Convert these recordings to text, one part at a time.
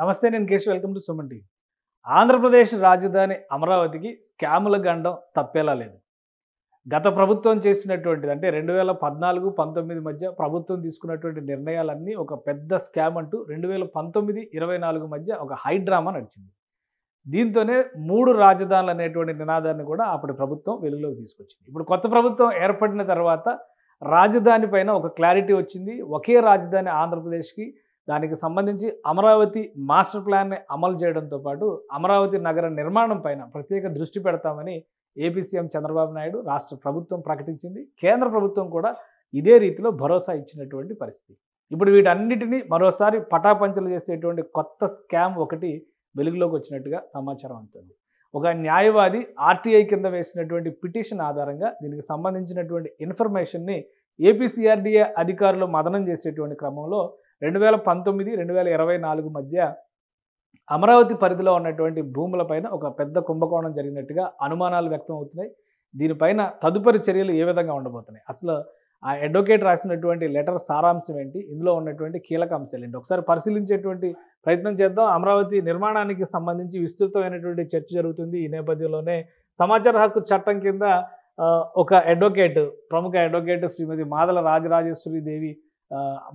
నమస్తే, నేను Keshav. Welcome to Suman TV. Andhra Pradesh రాజధాని అమరావతికి స్కాముల గండం తప్పేలా లేదు. గత ప్రభుత్వం చేసినటువంటిది అంటే 2014, 19 మధ్య ప్రభుత్వం తీసుకున్నటువంటి నిర్ణయాలన్నీ ఒక పెద్ద స్కామ్ అంటూ 2019, 24 మధ్య ఒక హై డ్రామా నడిచింది. దీంతోనే 3 రాజధానులు అనేటువంటి నినాదాన్ని కూడా అప్పటి ప్రభుత్వం వెలుగులోకి తీసుకొచ్చింది. ఇప్పుడు కొత్త ప్రభుత్వం ఏర్పడిన తర్వాత రాజధాని పైన ఒక క్లారిటీ వచ్చింది. ఒకే రాజధాని ఆంధ్రప్రదేశ్కి, దానికి సంబంధించి అమరావతి మాస్టర్ ప్లాన్ని అమలు చేయడంతో పాటు అమరావతి నగర నిర్మాణం పైన ప్రత్యేక దృష్టి పెడతామని ఏపీ సీఎం చంద్రబాబు నాయుడు రాష్ట్ర ప్రభుత్వం ప్రకటించింది. కేంద్ర ప్రభుత్వం కూడా ఇదే రీతిలో భరోసా ఇచ్చినటువంటి పరిస్థితి. ఇప్పుడు వీటన్నిటినీ మరోసారి పటాపంచలు చేసేటువంటి కొత్త స్కామ్ ఒకటి వెలుగులోకి వచ్చినట్టుగా సమాచారం అందుతుంది. ఒక న్యాయవాది ఆర్టీఐ కింద వేసినటువంటి పిటిషన్ ఆధారంగా దీనికి సంబంధించినటువంటి ఇన్ఫర్మేషన్ని ఏపీసీఆర్డీఏ అధికారులు మదనం చేసేటువంటి క్రమంలో 2019, 2024 మధ్య అమరావతి పరిధిలో ఉన్నటువంటి భూములపైన ఒక పెద్ద కుంభకోణం జరిగినట్టుగా అనుమానాలు వ్యక్తం అవుతున్నాయి. దీనిపైన తదుపరి చర్యలు ఏ విధంగా ఉండబోతున్నాయి, అసలు ఆ అడ్వకేట్ రాసినటువంటి లెటర్ సారాంశం ఏంటి, ఇందులో ఉన్నటువంటి కీలక అంశాలు ఏంటి, ఒకసారి పరిశీలించేటువంటి ప్రయత్నం చేద్దాం. అమరావతి నిర్మాణానికి సంబంధించి విస్తృతమైనటువంటి చర్చ జరుగుతుంది. ఈ నేపథ్యంలోనే సమాచార హక్కు చట్టం కింద ఒక అడ్వకేట్, ప్రముఖ అడ్వకేట్ శ్రీమతి మాదల రాజరాజేశ్వరి దేవి,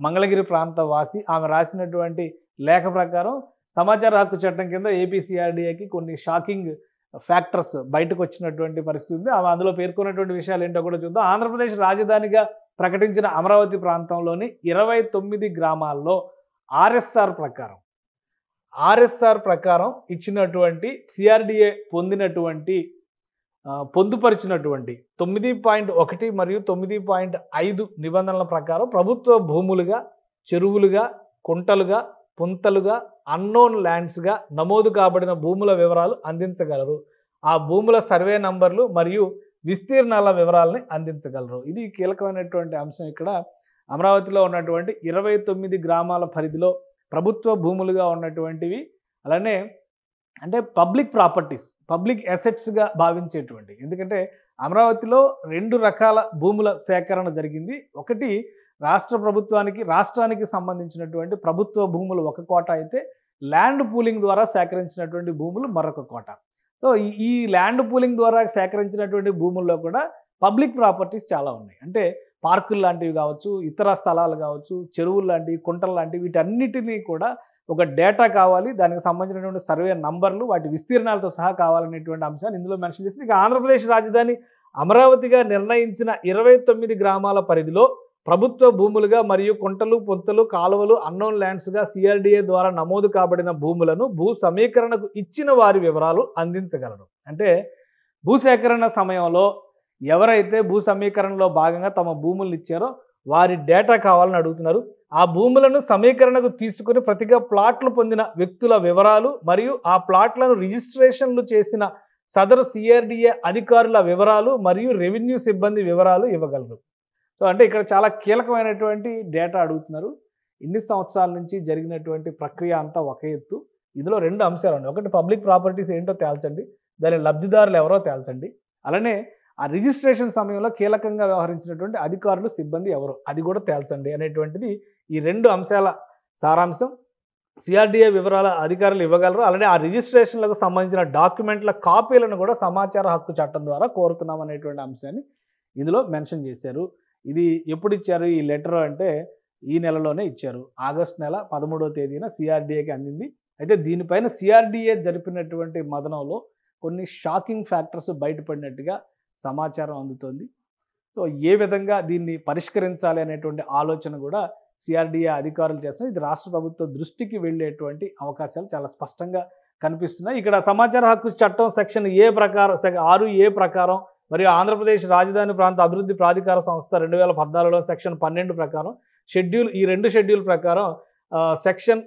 మంగళగిరి ప్రాంత వాసి, ఆమె రాసినటువంటి లేఖ ప్రకారం సమాచార హక్కు చట్టం కింద ఏపీసీఆర్డీఏకి కొన్ని షాకింగ్ ఫ్యాక్టర్స్ బయటకు వచ్చినటువంటి పరిస్థితి ఉంది. ఆమె అందులో పేర్కొన్నటువంటి విషయాలు ఏంటో కూడా చూద్దాం. ఆంధ్రప్రదేశ్ రాజధానిగా ప్రకటించిన అమరావతి ప్రాంతంలోని 29 గ్రామాల్లో ఆర్ఎస్ఆర్ ప్రకారం ఇచ్చినటువంటి సిఆర్డీఏ పొందుపరిచినటువంటి 9.1 మరియు 9.5 నిబంధనల ప్రకారం ప్రభుత్వ భూములుగా, చెరువులుగా, కుంటలుగా, పుంతలుగా, అన్నోన్ ల్యాండ్స్గా నమోదు కాబడిన భూముల వివరాలు అందించగలరు. ఆ భూముల సర్వే నంబర్లు మరియు విస్తీర్ణాల వివరాలని అందించగలరు. ఇది కీలకమైనటువంటి అంశం. ఇక్కడ అమరావతిలో ఉన్నటువంటి 29 గ్రామాల పరిధిలో ప్రభుత్వ భూములుగా ఉన్నటువంటివి, అలానే అంటే పబ్లిక్ ప్రాపర్టీస్, పబ్లిక్ అసెట్స్గా భావించేటువంటి, ఎందుకంటే అమరావతిలో 2 రకాల భూముల సేకరణ జరిగింది. ఒకటి రాష్ట్రానికి సంబంధించినటువంటి ప్రభుత్వ భూములు ఒక కోట అయితే, ల్యాండ్ పూలింగ్ ద్వారా సేకరించినటువంటి భూములు మరొక కోట. సో ఈ ల్యాండ్ పూలింగ్ ద్వారా సేకరించినటువంటి భూముల్లో కూడా పబ్లిక్ ప్రాపర్టీస్ చాలా ఉన్నాయి. అంటే పార్కులు లాంటివి కావచ్చు, ఇతర స్థలాలు కావచ్చు, చెరువులు లాంటివి, కుంటలు లాంటివి, వీటన్నిటినీ కూడా ఒక డేటా కావాలి. దానికి సంబంధించినటువంటి సర్వే నంబర్లు, వాటి విస్తీర్ణాలతో సహా కావాలనేటువంటి అంశాలు ఇందులో మెన్షన్ చేసి, ఇక ఆంధ్రప్రదేశ్ రాజధాని అమరావతిగా నిర్ణయించిన 29 గ్రామాల పరిధిలో ప్రభుత్వ భూములుగా మరియు కుంటలు, పొంతలు, కాలువలు, అన్నోన్ ల్యాండ్స్గా సిఆర్డీఏ ద్వారా నమోదు కాబడిన భూములను భూ సమీకరణకు ఇచ్చిన వారి వివరాలు అందించగలరు. అంటే భూసేకరణ సమయంలో ఎవరైతే భూ సమీకరణలో భాగంగా తమ భూములను ఇచ్చారో వారి డేటా కావాలని అడుగుతున్నారు. ఆ భూములను సమీకరణకు తీసుకుని ప్రతిగా ప్లాట్లు పొందిన వ్యక్తుల వివరాలు మరియు ఆ ప్లాట్లను రిజిస్ట్రేషన్లు చేసిన సదరు సిఆర్డీఏ అధికారుల వివరాలు మరియు రెవెన్యూ సిబ్బంది వివరాలు ఇవ్వగలరు. సో అంటే ఇక్కడ చాలా కీలకమైనటువంటి డేటా అడుగుతున్నారు. ఇన్ని సంవత్సరాల నుంచి జరిగినటువంటి ప్రక్రియ అంతా ఒక ఎత్తు. ఇందులో 2 అంశాలు ఉన్నాయి. ఒకటి పబ్లిక్ ప్రాపర్టీస్ ఏంటో తేల్చండి, దాని లబ్ధిదారులు ఎవరో తేల్చండి, అలానే ఆ రిజిస్ట్రేషన్ సమయంలో కీలకంగా వ్యవహరించినటువంటి అధికారులు, సిబ్బంది ఎవరు, అది కూడా తేల్చండి అనేటువంటిది ఈ 2 అంశాల సారాంశం. సిఆర్డీఏ వివరాల అధికారులు ఇవ్వగలరు. అలానే ఆ రిజిస్ట్రేషన్లకు సంబంధించిన డాక్యుమెంట్ల కాపీలను కూడా సమాచార హక్కు చట్టం ద్వారా కోరుతున్నాం అనేటువంటి అంశాన్ని ఇందులో మెన్షన్ చేశారు. ఇది ఎప్పుడు ఇచ్చారు ఈ లెటర్ అంటే ఈ నెలలోనే ఇచ్చారు. ఆగస్టు నెల 13వ తేదీన సిఆర్డీఏకి అందింది. అయితే దీనిపైన సిఆర్డీఏ జరిపినటువంటి మదనంలో కొన్ని షాకింగ్ ఫ్యాక్టర్స్ బయటపడినట్టుగా సమాచారం అందుతోంది. సో ఏ విధంగా దీన్ని పరిష్కరించాలి అనేటువంటి ఆలోచన కూడా సిఆర్డీఏ అధికారులు చేస్తున్నారు. ఇది రాష్ట్ర ప్రభుత్వ దృష్టికి వెళ్ళేటువంటి అవకాశాలు చాలా స్పష్టంగా కనిపిస్తున్నాయి. ఇక్కడ సమాచార హక్కు చట్టం సెక్షన్ 6A ప్రకారం మరియు ఆంధ్రప్రదేశ్ రాజధాని ప్రాంత అభివృద్ధి ప్రాధికార సంస్థ 2014లో సెక్షన్ 12 ప్రకారం ఈ 2 షెడ్యూల్ ప్రకారం సెక్షన్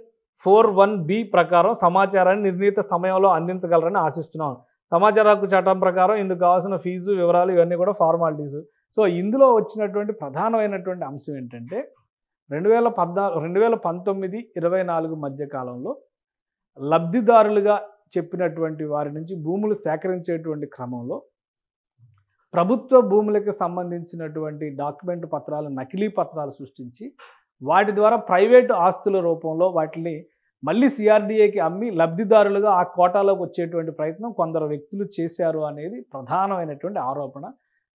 41B ప్రకారం సమాచారాన్ని నిర్ణీత సమయంలో అందించగలరని ఆశిస్తున్నాం. సమాచార హక్కు చట్టం ప్రకారం ఇందుకు కావాల్సిన ఫీజు వివరాలు ఇవన్నీ కూడా ఫార్మాలిటీస్. సో ఇందులో వచ్చినటువంటి ప్రధానమైనటువంటి అంశం ఏంటంటే 2019, 24 మధ్య కాలంలో లబ్ధిదారులుగా చెప్పినటువంటి వారి నుంచి భూములు సేకరించేటువంటి క్రమంలో ప్రభుత్వ భూములకు సంబంధించినటువంటి డాక్యుమెంట్ పత్రాలు, నకిలీ పత్రాలు సృష్టించి వాటి ద్వారా ప్రైవేటు ఆస్తుల రూపంలో వాటిని మళ్ళీ సిఆర్డీఏకి అమ్మి లబ్ధిదారులుగా ఆ కోటాలోకి వచ్చేటువంటి ప్రయత్నం కొందరు వ్యక్తులు చేశారు అనేది ప్రధానమైనటువంటి ఆరోపణ.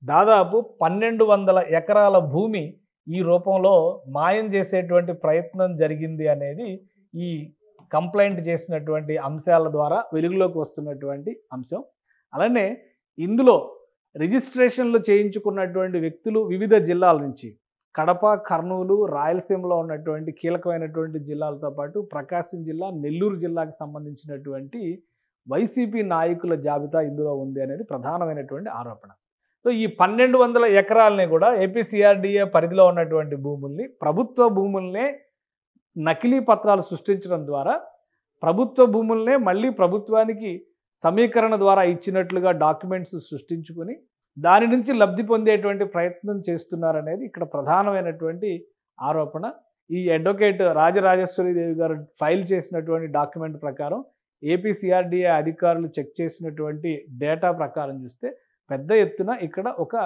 దాదాపు 1200 ఎకరాల భూమి ఈ రూపంలో మాయం చేసేటువంటి ప్రయత్నం జరిగింది అనేది ఈ కంప్లైంట్ చేసినటువంటి అంశాల ద్వారా వెలుగులోకి వస్తున్నటువంటి అంశం. అలానే ఇందులో రిజిస్ట్రేషన్లు చేయించుకున్నటువంటి వ్యక్తులు వివిధ జిల్లాల నుంచి కడప, కర్నూలు, రాయలసీమలో ఉన్నటువంటి కీలకమైనటువంటి జిల్లాలతో పాటు ప్రకాశం జిల్లా, నెల్లూరు జిల్లాకు సంబంధించినటువంటి వైసీపీ నాయకుల జాబితా ఇందులో ఉంది అనేది ప్రధానమైనటువంటి ఆరోపణ. సో ఈ 1200 ఎకరాలని కూడా ఏపీ సిఆర్డీఏ పరిధిలో ఉన్నటువంటి భూముల్ని, ప్రభుత్వ భూముల్నే నకిలీ పత్రాలు సృష్టించడం ద్వారా ప్రభుత్వ భూముల్నే మళ్ళీ ప్రభుత్వానికి సమీకరణ ద్వారా ఇచ్చినట్లుగా డాక్యుమెంట్స్ సృష్టించుకొని దాని నుంచి లబ్ధి పొందేటువంటి ప్రయత్నం చేస్తున్నారనేది ఇక్కడ ప్రధానమైనటువంటి ఆరోపణ. ఈ అడ్వకేట్ రాజరాజేశ్వరీదేవి గారు ఫైల్ చేసినటువంటి డాక్యుమెంట్ ప్రకారం ఏపీ సిఆర్డీఏ అధికారులు చెక్ చేసినటువంటి డేటా ప్రకారం చూస్తే పెద్ద ఎత్తున ఇక్కడ ఒక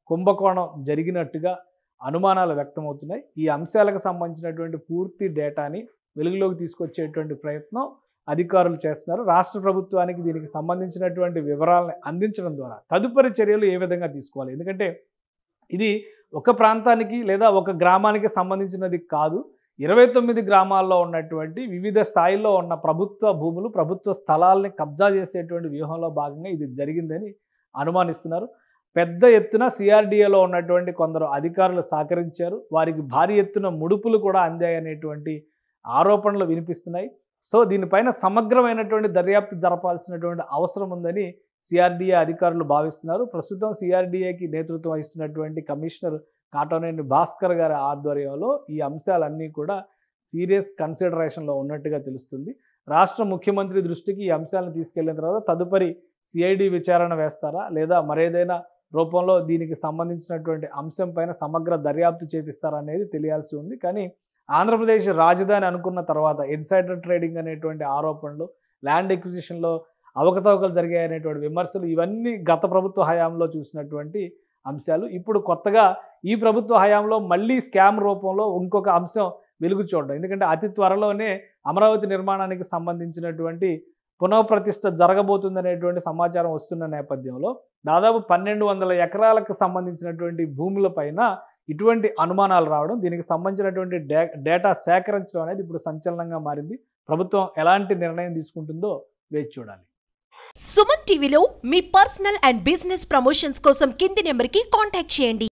కుంభకోణం జరిగినట్టుగా అనుమానాలు వ్యక్తమవుతున్నాయి. ఈ అంశాలకు సంబంధించినటువంటి పూర్తి డేటాని వెలుగులోకి తీసుకొచ్చేటువంటి ప్రయత్నం అధికారులు చేస్తున్నారు. రాష్ట్ర ప్రభుత్వానికి దీనికి సంబంధించినటువంటి వివరాలను అందించడం ద్వారా తదుపరి చర్యలు ఏ విధంగా తీసుకోవాలి. ఎందుకంటే ఇది ఒక ప్రాంతానికి లేదా ఒక గ్రామానికి సంబంధించినది కాదు. 29 గ్రామాల్లో ఉన్నటువంటి వివిధ స్థాయిల్లో ఉన్న ప్రభుత్వ భూములు, ప్రభుత్వ స్థలాల్ని కబ్జా చేసేటువంటి వ్యూహంలో భాగంగా ఇది జరిగిందని అనుమానిస్తున్నారు. పెద్ద ఎత్తున సిఆర్డీఏలో ఉన్నటువంటి కొందరు అధికారులు సహకరించారు. వారికి భారీ ఎత్తున ముడుపులు కూడా అందాయనేటువంటి ఆరోపణలు వినిపిస్తున్నాయి. సో దీనిపైన సమగ్రమైనటువంటి దర్యాప్తు జరపాల్సినటువంటి అవసరం ఉందని సిఆర్డీఏ అధికారులు భావిస్తున్నారు. ప్రస్తుతం సిఆర్డీఏకి నేతృత్వం వహిస్తున్నటువంటి కమిషనర్ కాటోనేని భాస్కర్ గారి ఆధ్వర్యంలో ఈ అంశాలన్నీ కూడా సీరియస్ కన్సిడరేషన్లో ఉన్నట్టుగా తెలుస్తుంది. రాష్ట్ర ముఖ్యమంత్రి దృష్టికి ఈ అంశాలను తీసుకెళ్లిన తర్వాత తదుపరి సిఐడి విచారణ వేస్తారా లేదా మరేదైనా రూపంలో దీనికి సంబంధించినటువంటి అంశం పైన సమగ్ర దర్యాప్తు చేపిస్తారా అనేది తెలియాల్సి ఉంది. కానీ ఆంధ్రప్రదేశ్ రాజధాని అనుకున్న తర్వాత ఇన్సైడర్ ట్రేడింగ్ అనేటువంటి ఆరోపణలు, ల్యాండ్ ఎక్విజిషన్లో అవకతవకలు జరిగాయనేటువంటి విమర్శలు ఇవన్నీ గత ప్రభుత్వ హయాంలో చూసినటువంటి అంశాలు. ఇప్పుడు కొత్తగా ఈ ప్రభుత్వ హయాంలో మళ్ళీ స్కామ్ రూపంలో ఇంకొక అంశం వెలుగు చూడడం. ఎందుకంటే అతి త్వరలోనే అమరావతి నిర్మాణానికి సంబంధించినటువంటి పునఃప్రతిష్ఠ జరగబోతుందనేటువంటి సమాచారం వస్తున్న నేపథ్యంలో దాదాపు 1200 ఎకరాలకు సంబంధించినటువంటి భూములపైన ఇటువంటి అనుమానాలు రావడం, దీనికి సంబంధించినటువంటి డేటా సేకరించడం అనేది ఇప్పుడు సంచలనంగా మారింది. ప్రభుత్వం ఎలాంటి నిర్ణయం తీసుకుంటుందో వేచి చూడాలి. సుమన్ టీవీలో మీ పర్సనల్ అండ్ బిజినెస్ ప్రమోషన్స్ కోసం కింది నెంబర్కి కాంటాక్ట్ చేయండి.